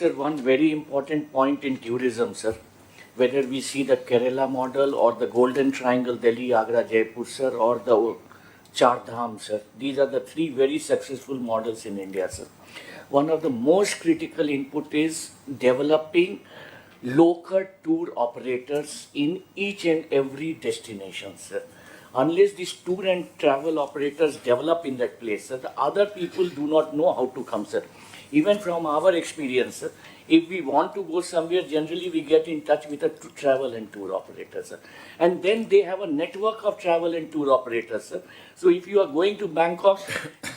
sir, one very important point in tourism, sir. Whether we see the Kerala model or the Golden Triangle, Delhi, Agra, Jaipur, sir, or the Char Dham, sir. These are the three very successful models in India, sir. One of the most critical input is developing local tour operators in each and every destination, sir. Unless these tour and travel operators develop in that place, sir, the other people do not know how to come, sir. Even from our experience, sir, if we want to go somewhere, generally we get in touch with a travel and tour operator, sir. And then they have a network of travel and tour operators, sir. So if you are going to Bangkok,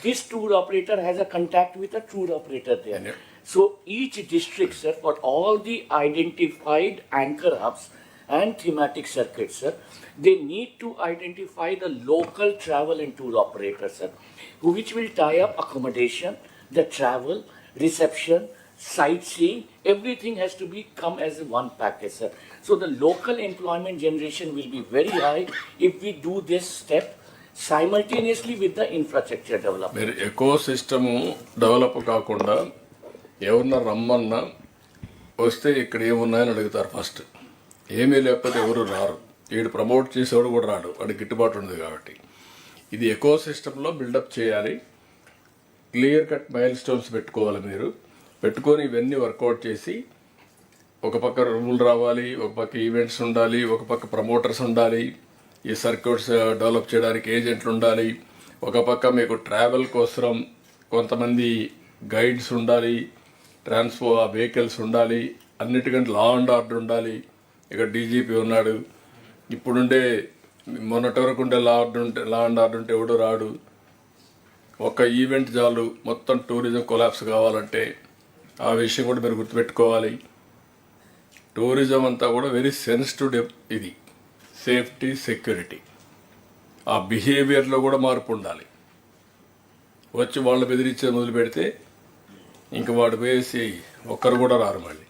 this tour operator has a contact with a tour operator there. Yeah. So each district, sir, for all the identified anchor hubs and thematic circuits, sir, they need to identify the local travel and tour operators, sir, which will tie up accommodation, the travel, reception, sightseeing, everything has to be come as one package, sir. So the local employment generation will be very high if we do this step simultaneously with the infrastructure development. మీరు echo system develop కాకుండా ఎవరన్నా రమ్మన్నా వస్తే ఇక్కడ ఏమున్నాయని అడుగుతారు first. ఏమీ లేకపోతే ఎవరు రారు. వీడు ప్రమోట్ చేసేవాడు కూడా రాడు, వాడికి గిట్టుబాటు ఉంది కాబట్టి. ఇది ఎకో సిస్టంలో బిల్డప్ చేయాలి. క్లియర్ కట్ మైల్ స్టోన్స్ పెట్టుకోవాలి. మీరు పెట్టుకొని ఇవన్నీ వర్కౌట్ చేసి ఒక పక్క రూల్ రావాలి, ఒక పక్క ఈవెంట్స్ ఉండాలి, ఒక పక్క ప్రమోటర్స్ ఉండాలి, ఈ సర్క్యూట్స్ డెవలప్ చేయడానికి ఏజెంట్లు ఉండాలి, ఒక పక్క మీకు ట్రావెల్ కోసం కొంతమంది గైడ్స్ ఉండాలి, వెహికల్స్ ఉండాలి, అన్నిటికంటే లా అండ్ ఆర్డర్ ఉండాలి. ఇక్కడ డీజీపీ ఉన్నాడు. ఇప్పుడుండే మొన్నటి వరకు ఉండే లా అండ్ ఆర్డర్ ఉంటే ఎవడు రాడు. ఒక ఈవెంట్ చాలు మొత్తం టూరిజం కొలాప్స్ కావాలంటే. ఆ విషయం కూడా మీరు గుర్తుపెట్టుకోవాలి. టూరిజం అంతా కూడా వెరీ సెన్సిటివ్. ఇది సేఫ్టీ, సెక్యూరిటీ, ఆ బిహేవియర్లో కూడా మార్పు ఉండాలి. వచ్చి వాళ్ళు బెదిరించేది మొదలు పెడితే ఇంక వాడు వేసి ఒక్కరు కూడా రారు మళ్ళీ.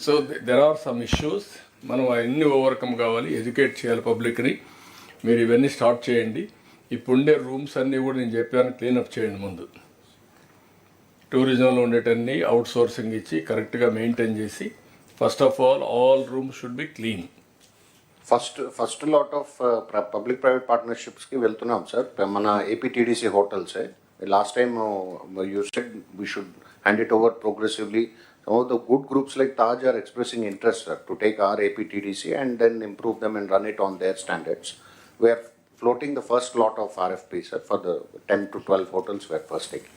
So there are some issues. మనం అవన్నీ ఓవర్కమ్ కావాలి, ఎడ్యుకేట్ చేయాలి పబ్లిక్ని. మీరు ఇవన్నీ స్టార్ట్ చేయండి. ఇప్పుడుండే రూమ్స్ అన్నీ కూడా నేను చెప్పాను, క్లీనప్ చేయండి ముందు. టూరిజంలో ఉండేటన్నీ అవుట్ సోర్సింగ్ ఇచ్చి కరెక్ట్గా మెయింటైన్ చేసి first of all rooms should be clean. First lot of public private పార్ట్నర్షిప్స్కి వెళ్తున్నాం సార్. మన ఏపీటీడీసీ హోటల్సే last time you said we should hand it over progressively. Some of the good groups like Taj are expressing interest, sir, to take our APTDC and then improve them and run it on their standards. We are floating the first lot of RFP, sir, for the 10 to 12 hotels we are first taking.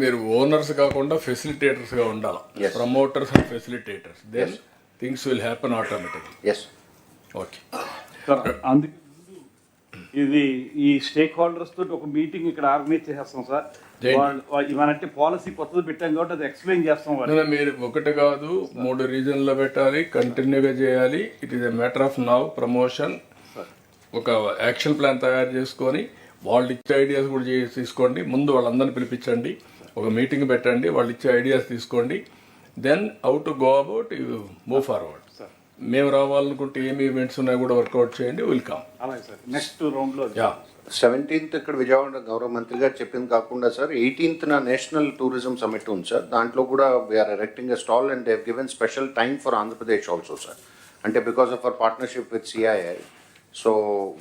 మీరు owners కాకుండా ఫెసిలిటేటర్స్గా ఉండాలి. Yes. Promoters and facilitators. Then things will happen automatically. Yes. Okay. అందుకే ఇది ఈ stake holders తోటి ఒక meeting ఇక్కడ ఆర్గనైజ్ చేసేస్తాం సార్. ఇవన్నీ పాలసీ కొత్తది పెట్టాం కాబట్టి అది ఎక్స్ప్లెయిన్ చేస్తాం. మీరు ఒకటి కాదు 3 రీజన్లో పెట్టాలి, కంటిన్యూగా చేయాలి. It is a matter of now promotion. ఒక యాక్షన్ ప్లాన్ తయారు చేసుకొని వాళ్ళు ఇచ్చే ఐడియాస్ కూడా తీసుకోండి. ముందు వాళ్ళందరినీ పిలిపించండి, ఒక మీటింగ్ పెట్టండి, వాళ్ళు ఇచ్చే ఐడియాస్ తీసుకోండి. Then how to go about you move forward. మేము రావాలనుకుంటే ఏమి ఈవెంట్స్ ఉన్నాయి కూడా వర్కౌట్ చేయండి. వెల్కమ్. అలాగే సార్. నెక్స్ట్ రౌండ్లో 17th ఇక్కడ విజయవాడ గౌరవ మంత్రి గారు చెప్పింది కాకుండా sir 18th national tourism summit ఉంది సార్. దాంట్లో కూడా we are ఎరెక్టింగ్ a stall and they given special time for Andhra Pradesh also sir. అంటే because of our partnership with CII. So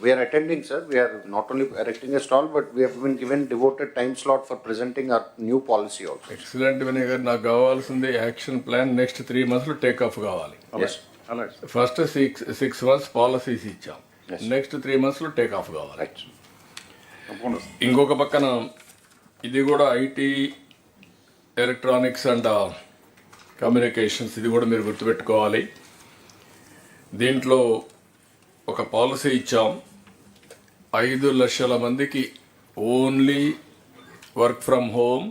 we are attending, sir. We are not only erecting a stall, but we have been given devoted time slot for presenting our new policy also. Excellent Vinay గారు. నాకు కావాల్సింది action plan. Next 3 months take off కావాలి. Yes. First 6 months policies ఇచ్చాం. Next 3 months take off కావాలి. Right. ఇంకొక పక్కన ఇది కూడా ఐటీ, ఎలక్ట్రానిక్స్ అండ్ కమ్యూనికేషన్స్, ఇది కూడా మీరు గుర్తుపెట్టుకోవాలి. దీంట్లో ఒక పాలసీ ఇచ్చాం. 5 లక్షల మందికి only work from home,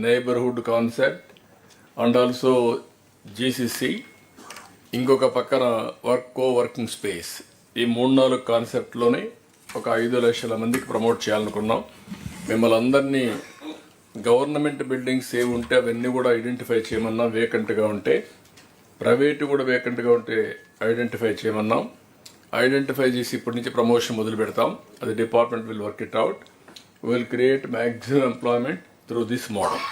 neighbourhood concept and also GCC. ఇంకొక పక్కన వర్కింగ్ స్పేస్. ఈ 3-4 కాన్సెప్ట్లోనే ఒక 5 లక్షల మందికి ప్రమోట్ చేయాలనుకున్నాం. మిమ్మల్ని అందరినీ గవర్నమెంట్ బిల్డింగ్స్ ఏవి ఉంటే అవన్నీ కూడా ఐడెంటిఫై చేయమన్నాం. వేకెంట్గా ఉంటే, ప్రైవేటు కూడా వేకెంట్గా ఉంటే ఐడెంటిఫై చేయమన్నాం. ఐడెంటిఫై చేసి ఇప్పటి నుంచి ప్రమోషన్ మొదలు పెడతాం. అది department will work it out. Will create maximum employment through this model.